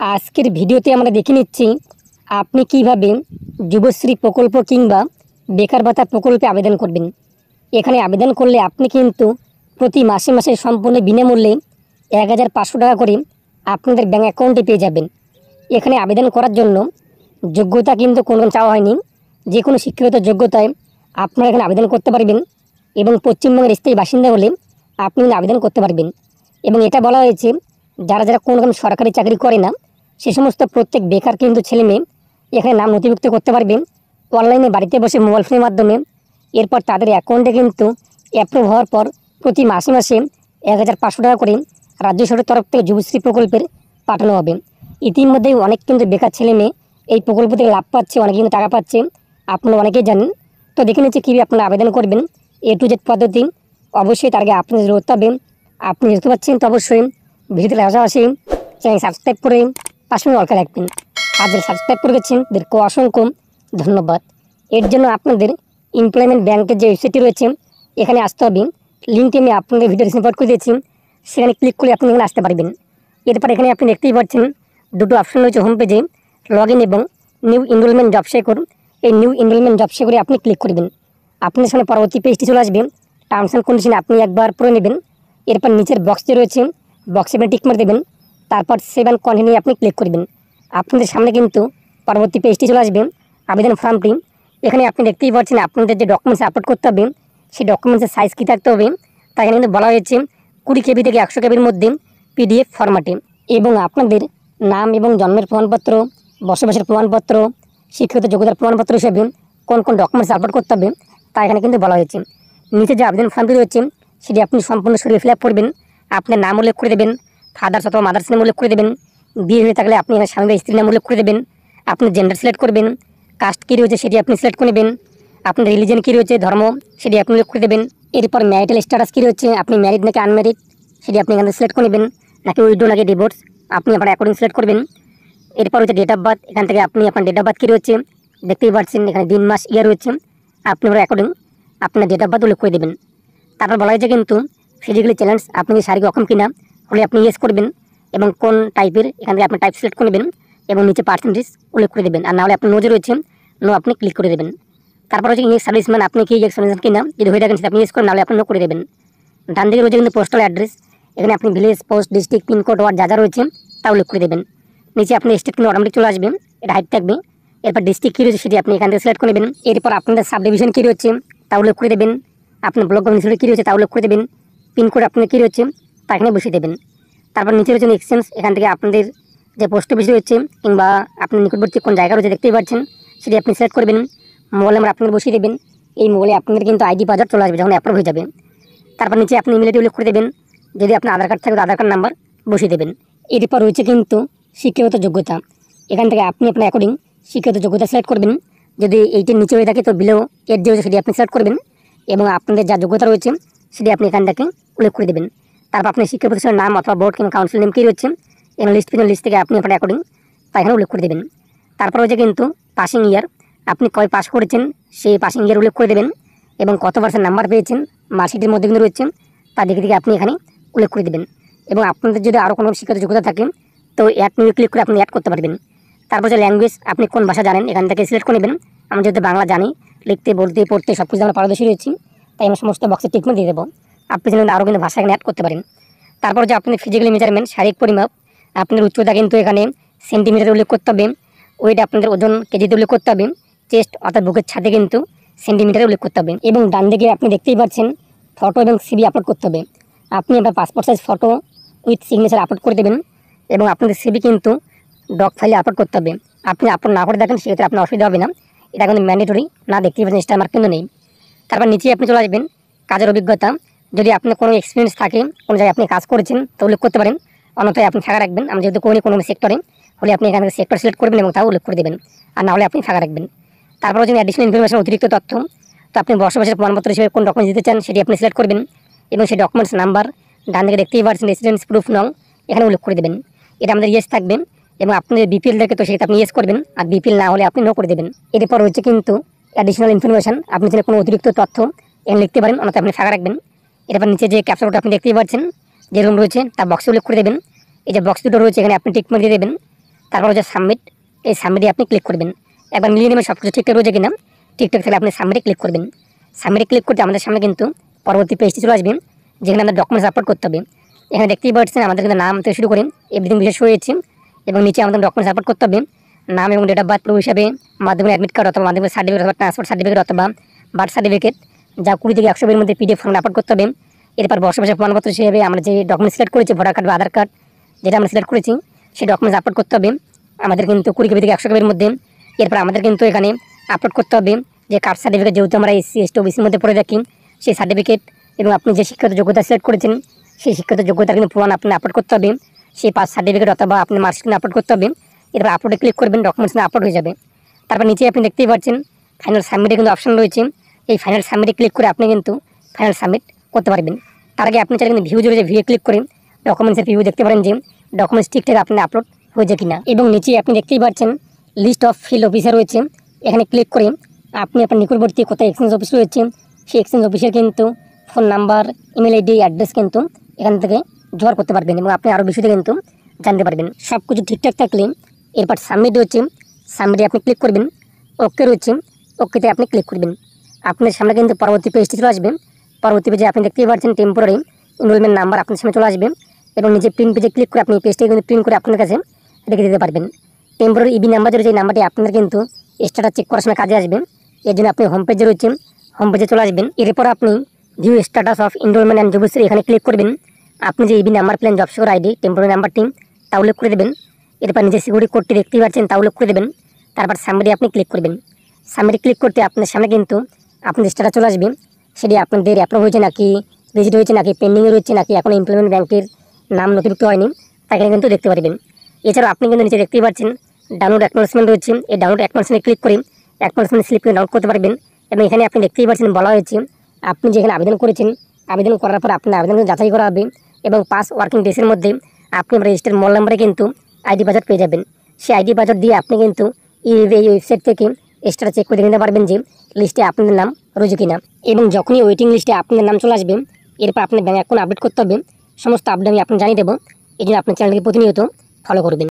আজকের ভিডিওতে আমরা দেখে নিচ্ছি আপনি কিভাবে যুবশ্রী প্রকল্প কিংবা বেকার ভাতা প্রকল্পে আবেদন করবেন। এখানে আবেদন করলে আপনি কিন্তু প্রতি মাসে মাসে সম্পূর্ণ বিনামূল্যে ১,৫০০ টাকা করে আপনাদের ব্যাঙ্ক অ্যাকাউন্টে পেয়ে যাবেন। এখানে আবেদন করার জন্য যোগ্যতা কিন্তু কোনো চাওয়া হয়নি, যে কোনো শিক্ষাগত যোগ্যতায় আপনারা এখানে আবেদন করতে পারবেন এবং পশ্চিমবঙ্গের স্থায়ী বাসিন্দা হলে আপনি আবেদন করতে পারবেন। এবং এটা বলা হয়েছে যারা যারা কোনো রকম সরকারি চাকরি করে না সে সমস্ত প্রত্যেক বেকার কিন্তু ছেলে মেয়ে এখানে নাম নথিভুক্ত করতে পারবেন অনলাইনে বাড়িতে বসে মোবাইল ফোনের মাধ্যমে। এরপর তাদের অ্যাকাউন্টে কিন্তু অ্যাপ্রুভ হওয়ার পর প্রতি মাসে মাসে ১,৫০০ টাকা করে রাজ্য সরকারের তরফ থেকে যুবশ্রী প্রকল্পের পাঠানো হবে। ইতিমধ্যেই অনেক কিন্তু বেকার ছেলে মেয়ে এই প্রকল্প থেকে লাভ পাচ্ছে, অনেকে কিন্তু টাকা পাচ্ছে, আপনারা অনেকেই জানেন। তো দেখে নিচ্ছে কীভাবে আপনারা আবেদন করবেন A to Z পদ্ধতি। অবশ্যই তার আগে আপনি যদি হতে হবে, আপনি বুঝতে পারছেন তো অবশ্যই ভিডিওতে পাশাপাশি চ্যানেল সাবস্ক্রাইব করে পাশে অলকা রাখবেন। আর যারা সাবস্ক্রাইব করে গেছেন তাদেরকে অসংখ্য ধন্যবাদ। এর জন্য আপনাদের এমপ্লয়মেন্ট ব্যাংকের যে ওয়েবসাইটটি রয়েছে এখানে আসতে হবে। লিঙ্কটি আমি আপনাদের ভিডিও রিপোর্ট করে দিয়েছি, সেখানে ক্লিক করে আপনি এখানে আসতে পারবেন। এরপর এখানে আপনি দেখতেই পাচ্ছেন দুটো অপশন রয়েছে হোম পেজে, লগ ইন এবং নিউ এনরোলমেন্ট জব শেকর। এই নিউ এনরোলমেন্ট জব শেকরে আপনি ক্লিক করবেন। আপনার সামনে পরবর্তী পেজটি চলে আসবে। টার্মস অ্যান্ড কন্ডিশন আপনি একবার পড়ে নেবেন। এরপর নিচের বক্সটি রয়েছে, বক্সে আপনি টিক মার দেবেন। তারপর সেভ অ্যান্ড কন্টিনিউ আপনি ক্লিক করবেন। আপনাদের সামনে কিন্তু পরবর্তী পেজটি চলে আসবে, আবেদন ফর্মটি। এখানে আপনি দেখতেই পাচ্ছেন আপনাদের যে ডকুমেন্টস আপলোড করতে হবে সেই ডকুমেন্টসের সাইজ কী থাকতে হবে তা এখানে কিন্তু বলা হয়েছে 20 KB থেকে 100 KBর মধ্যে PDF ফরম্যাটে। এবং আপনাদের নাম এবং জন্মের প্রমাণপত্র, বসবাসের প্রমাণপত্র, শিক্ষাগত যোগ্যতার প্রমাণপত্র হিসেবে কোন কোন ডকুমেন্টস আপলোড করতে হবে তা এখানে কিন্তু বলা হয়েছে। নিচে যে আবেদন ফর্মটি রয়েছে সেটি আপনি সম্পূর্ণ সরিয়ে ফিল আপ করবেন। আপনার নাম উল্লেখ করে দেবেন, ফাদার্স অথবা মাদার্স নেম উল্লেখ করে দেবেন, বিয়ে হয়ে থাকলে আপনি স্বামী বা স্ত্রীর নাম উল্লেখ করে দেবেন, আপনি জেন্ডার সিলেক্ট করবেন, কাস্ট কী রয়েছে সেটি আপনি সিলেক্ট করে নেবেন, আপনার রিলিজন কী রয়েছে ধর্ম সেটি আপনি উল্লেখ করে দেবেন। এরপর ম্যারিটাল স্ট্যাটাস কী রয়েছে, আপনি ম্যারিড নাকি আনম্যারিড সেটি আপনি এখানে সিলেক্ট করে নেবেন, নাকি উইডো নাকি ডিভোর্স আপনি আপনার অ্যাকর্ডিং সিলেক্ট করবেন। এরপর হচ্ছে ডেট অফ বার্থ, এখান থেকে আপনি আপনার ডেট অফ বার্থ কী রয়েছে দেখতেই পাচ্ছেন, এখানে দিন মাস ইয়ার রয়েছে, আপনি আপনার অ্যাকর্ডিং আপনার ডেট অফ বার্থ উল্লেখ করে দেবেন। তারপর বলা হয়েছে কিন্তু ফিজিক্যালি চ্যালেঞ্জ আপনি কি শারীরিক অক্ষম কিনা হলে আপনি ইয়েস করবেন এবং কোন টাইপের এখান থেকে আপনি টাইপ সিলেক্ট করে নেবেন এবং নিচে পার্সেন্টেজ উল্লেখ করে দেবেন। আর না হলে আপনি নোজে রয়েছে নো আপনি ক্লিক করে দেবেন। তারপর হচ্ছে ইংলিশ সার্ভিসম্যান আপনি কি এক্সপিরিয়েন্স কিনা, যদি হয়ে থাকেন সেটা আপনি ইয়েস করেন, নাহলে আপনি নো করে দেবেন। ডান দিকে রয়েছে কিন্তু পোস্টাল অ্যাড্রেস, এখানে আপনি village, post, district, pincode ward যা যা রয়েছে তা উল্লেখ করে দেবেন। নিচে আপনি স্টেট কিন্তু অটোমেটিক চলে আসবে, এটা হাইট থাকবে। এরপর ডিস্ট্রিক্ট কী রয়েছে সেটি আপনি এখান থেকে সিলেক্ট করে নেবেন। এরপর আপনাদের সাব ডিভিশন কী রয়েছে তা উল্লেখ করে দেবেন, আপনার ব্লক গভর্নমেন্ট কী রয়েছে তা উল্লেখ করে দেবেন, পিনকোড আপনার কী রয়েছে তা এখানে বসিয়ে দেবেন। তারপর নিচে রয়েছে এক্সচেঞ্জ, এখান থেকে আপনাদের যে পোস্ট অফিস রয়েছে কিংবা আপনার নিকটবর্তী কোন জায়গা রয়েছে দেখতেই পাচ্ছেন সেটি আপনি সিলেক্ট করবেন। মোবাইল নাম্বার আপনাদের বসিয়ে দেবেন। এই মোবাইলে আপনাদের কিন্তু ID পাসওয়ার্ড চলে আসবে যখন অ্যাপ্রুভ হয়ে যাবে। তারপর নিচে আপনি ইমেল আইডি উল্লেখ করে দেবেন, যদি আপনার আধার কার্ড থাকে আধার কার্ড নাম্বার বসিয়ে দেবেন। এরপর রয়েছে কিন্তু শিক্ষাগত যোগ্যতা, এখান থেকে আপনি আপনার অ্যাকর্ডিং শিক্ষাগত যোগ্যতা সিলেক্ট করবেন। যদি এইটির নিচে হয়ে থাকে তো বিলো এর যে সেটি আপনি সিলেক্ট করবেন এবং আপনাদের যা যোগ্যতা রয়েছে সেটি আপনি এখান থেকে উল্লেখ করে দেবেন। তারপর আপনি শিক্ষা প্রতিষ্ঠানের নাম অথবা বোর্ড কিংবা কাউন্সিল নেম কী রয়েছে এখানে লিস্ট থেকে আপনি আপনার অ্যাকর্ডিং তা এখানে উল্লেখ করে দেবেন। তারপর হচ্ছে কিন্তু পাসিং ইয়ার, আপনি কয় পাস করেছেন সেই পাসিং ইয়ার উল্লেখ করে দেবেন এবং কত পার্সেন্ট নাম্বার পেয়েছেন মার্কশিটের মধ্যে কিন্তু রয়েছে তা দিকে দিকে আপনি এখানে উল্লেখ করে দেবেন। এবং আপনাদের যদি আরও কোনো শিক্ষাগত যোগ্যতা থাকে তো অ্যাড নিয়ে ক্লিক করে আপনি অ্যাড করতে পারবেন। তারপর যে ল্যাঙ্গুয়েজ আপনি কোন ভাষা জানেন এখান থেকে সিলেক্ট করে নেবেন। আমরা যেহেতু বাংলা জানি, লিখতে বলতে পড়তে সব কিছু আমরা পারদর্শী রয়েছি, তাই আমরা সমস্ত বক্সে টিকমার্ক দিয়ে দেবো। আপনি যেন আরও কিন্তু ভাষা এখানে অ্যাড করতে পারেন। তারপর যে আপনি ফিজিক্যালি মেজারমেন্ট শারীরিক পরিমাপ, আপনার উচ্চতা কিন্তু এখানে সেন্টিমিটারে উল্লেখ করতে হবে, ওয়েট আপনাদের ওজন কেজিতে উল্লেখ করতে হবে, চেস্ট অর্থাৎ বুকের ছাদে কিন্তু সেন্টিমিটারে উল্লেখ করতে হবে। এবং ডান দিকে আপনি দেখতেই পাচ্ছেন ফটো এবং CV আপলোড করতে হবে। আপনি আপনার passport size photo with signature upload করে দেবেন এবং আপনাদের CV কিন্তু ডক ফাইলে আপলোড করতে হবে। আপনি আপলোড না করে দেখেন সেক্ষেত্রে আপনার অসুবিধা হবে না, এটা কিন্তু ম্যান্ডেটরি না, দেখতেই পাচ্ছেন স্টার মার্ক কিন্তু নেই। তারপর নিচে আপনি চলে আসবেন কাজের অভিজ্ঞতা, যদি আপনার কোনো এক্সপিরিয়েন্স থাকে কোনো জায়গায় আপনি কাজ করেছেন তো উল্লেখ করতে পারেন, অন্যথায় আপনি ফাঁকা রাখবেন। আমি যেহেতু কোনো সেক্টরে হলে আপনি এখান থেকে সেক্টর সিলেক্ট করবেন এবং তাও উল্লেখ করে দেবেন, আর না হলে আপনি ফাঁকা রাখবেন। তারপর হচ্ছে অ্যাডিশনাল ইনফরমেশন অতিরিক্ত তথ্য, তো আপনি বসবাসের প্রমাণপত্র হিসেবে কোন ডকুমেন্টস দিতে চান সেটি আপনি সিলেক্ট করবেন এবং সেই ডকুমেন্টস নাম্বার ডান দিকে দেখতেই পাচ্ছেন রেসিডেন্স প্রুফ নং এখানে উল্লেখ করে দেবেন। এটা আমাদের ইয়েস থাকবে এবং আপনাদের BPL দেখে তো সেটা আপনি ইয়েস করবেন, আর BPL না হলে আপনি নো করে দেবেন। এরপর হচ্ছে কিন্তু অ্যাডিশনাল ইনফরমেশন, আপনি যদি কোনো অতিরিক্ত তথ্য এখানে লিখতে পারেন, অন্যথায় আপনি ফাঁকা রাখবেন। এরপর নিচে যে ক্যাপচারটা আপনি দেখতেই পাচ্ছেন যে রুম রয়েছে তার বক্সে উল্লেখ করে দেবেন। এই যে বক্স দুটো রয়েছে এখানে আপনি টিক মার্ক দিয়ে দেবেন। তারপর হচ্ছে সাবমিট, এই সাবমিটে আপনি ক্লিক করবেন। একবার মিলিয়ে নেবেন সব কিছু ঠিকঠাক রয়েছে কিনা। ঠিকঠাক থাকলে আপনি সাবমিটে ক্লিক করবেন। সাবমিটে ক্লিক করতে আমাদের সামনে কিন্তু পরবর্তী পেজটি চলে আসবে, যেখানে আমাদের ডকুমেন্টস আপলোড করতে হবে। এখানে দেখতেই পাচ্ছেন আমাদের কিন্তু নাম থেকে শুরু করে এভরিথিং বিশেষ রয়েছে, এবং নিচে আমাদের ডকুমেন্টস আপলোড করতে হবে। নাম এবং ডেট অফ বার্থ প্রুফ হিসাবে মাধ্যমিক অ্যাডমিট কার্ড অথবা মাধ্যমিক সার্টিফিকেট অথবা ট্রান্সফার সার্টিফিকেট অথবা বার্থ সার্টিফিকেট, যা 20 থেকে 100 মধ্যে PDF ফর্মে আপলোড করতে হবে। এরপর বসবাসের প্রমাণপত্র হিসেবে আমরা যে ডকুমেন্ট সিলেক্ট করেছি, ভোটার কার্ড বা আধার কার্ড যেটা আমরা সিলেক্ট করেছি, সেই ডকুমেন্টস আপলোড করতে হবে আমাদের কিন্তু 20 KB থেকে 100 KB মধ্যে। এরপর আমাদের কিন্তু এখানে আপলোড করতে হবে যে কাস্ট সার্টিফিকেট, যেহেতু আমরা SC ST OBC মধ্যে পড়ে থাকি, সেই সার্টিফিকেট, এবং আপনি যে শিক্ষাগত যোগ্যতা সিলেক্ট করেছেন সেই শিক্ষাগত যোগ্যতার কিন্তু প্রমাণ আপনি আপলোড করতে হবে। সেই পাস সার্টিফিকেট অথবা আপনি মার্কশিট আপলোড করতে হবে। এরপর আপলোডে ক্লিক করবেন, ডকুমেন্টস আপলোড হয়ে যাবে। তারপর নিচে আপনি দেখতেই পাচ্ছেন ফাইনাল সাবমিটে কিন্তু অপশন রয়েছে। এই ফাইনাল সাবমিটে ক্লিক করে আপনি কিন্তু ফাইনাল সাবমিট করতে পারবেন। তার আগে আপনি চাইলে কিন্তু ভিউ রয়েছে, ভিউ ক্লিক করে ডকুমেন্টসের ভিউ দেখতে পারেন যে ডকুমেন্টস ঠিকঠাক আপনি আপলোড হয়েছে কিনা। এবং নিচে আপনি দেখতেই পাচ্ছেন লিস্ট অফ ফিল্ড অফিসার রয়েছে। এখানে ক্লিক করে আপনি আপনার নিকটবর্তী কোথায় এক্সচেঞ্জ অফিস রয়েছে সেই এক্সচেঞ্জ অফিসের কিন্তু phone number, email ID, address কিন্তু এখান থেকে জোগাড় করতে পারবেন, এবং আপনি আরও বিষয়টা কিন্তু জানতে পারবেন। সব কিছু ঠিকঠাক থাকলে এরপর সাবমিট রয়েছে, সাবমিটে আপনি ক্লিক করবেন। ওকে রয়েছে, ওকেতে আপনি ক্লিক করবেন। আপনার সামনে কিন্তু পরবর্তী পেজটি চলে আসবে। পরবর্তী পেজে আপনি দেখতেই পাচ্ছেন টেম্পোরারি এনরোলমেন্ট নাম্বার আপনার সামনে চলে আসবে, এবং নিজে প্রিন্ট পেজে ক্লিক করে আপনি এই পেজটি কিন্তু প্রিন্ট করে আপনার কাছে রেখে দিতে পারবেন। টেম্পোরারি EB নাম্বার যে নাম্বারটি আপনার কিন্তু স্ট্যাটাস চেক করার সময় কাজে আসবে। এর জন্য আপনি হোম পেজে রয়েছেন, হোম পেজে চলে আসবেন। এরপর আপনি view status of enrolment and Yuvashree এখানে ক্লিক করবেন। আপনি যে EB number plan job secure ID temporary নাম্বারটি তা উল্লেখ করে দেবেন। এরপর নিজের সিকিউরিটি কোডটি দেখতেই পাচ্ছেন তা উল্লেখ করে দেবেন। তারপর সাবমিটে আপনি ক্লিক করবেন। সাবমিটে ক্লিক করতে আপনার সামনে কিন্তু আপনাদের স্ট্যাটাস চলে আসবে, সেটি আপনাদের অ্যাপ্রুভ হয়েছে নাকি, রিজেক্ট হয়েছে নাকি, পেন্ডিংয়ে রয়েছে নাকি, এখন এমপ্লয়মেন্ট ব্যাংকের নাম নথিভুক্ত হয়নি, তা এখানে কিন্তু দেখতে পারবেন। এছাড়াও আপনি কিন্তু নিচে দেখতেই পাচ্ছেন ডাউনলোড অ্যাকনোলেজমেন্ট রয়েছে। এই ডাউনলোড অ্যাকনোলেজমেন্টে ক্লিক করে অ্যাকনোলেজমেন্ট স্লিপ ডাউনলোড করতে পারবেন। এবং এখানে আপনি দেখতেই পাচ্ছেন বলা হয়েছে আপনি যেখানে আবেদন করেছেন, আবেদন করার পর আপনার আবেদন যাচাই করা হবে, এবং 5 ওয়ার্কিং ডেজের মধ্যে আপনি রেজিস্টার মোবাইল নাম্বারে কিন্তু ID পাসওয়ার্ড পেয়ে যাবেন। সেই ID পাসওয়ার্ড দিয়ে আপনি কিন্তু এই ওয়েবসাইট থেকে স্ট্যাটাস চেক করে নিতে পারবেন যে লিস্টে আপনাদের নাম রয়েছে কিনা। এবং যখনই ওয়েটিং লিস্টে আপনাদের নাম চলে আসবে, এরপর আপনার ব্যাংক অ্যাকাউন্ট আপডেট করতে হবে। সমস্ত আপডেট আমি আপনাকে জানিয়ে দেবো। এই জন্য আপনার চ্যানেলকে প্রতিনিয়ত ফলো করবেন।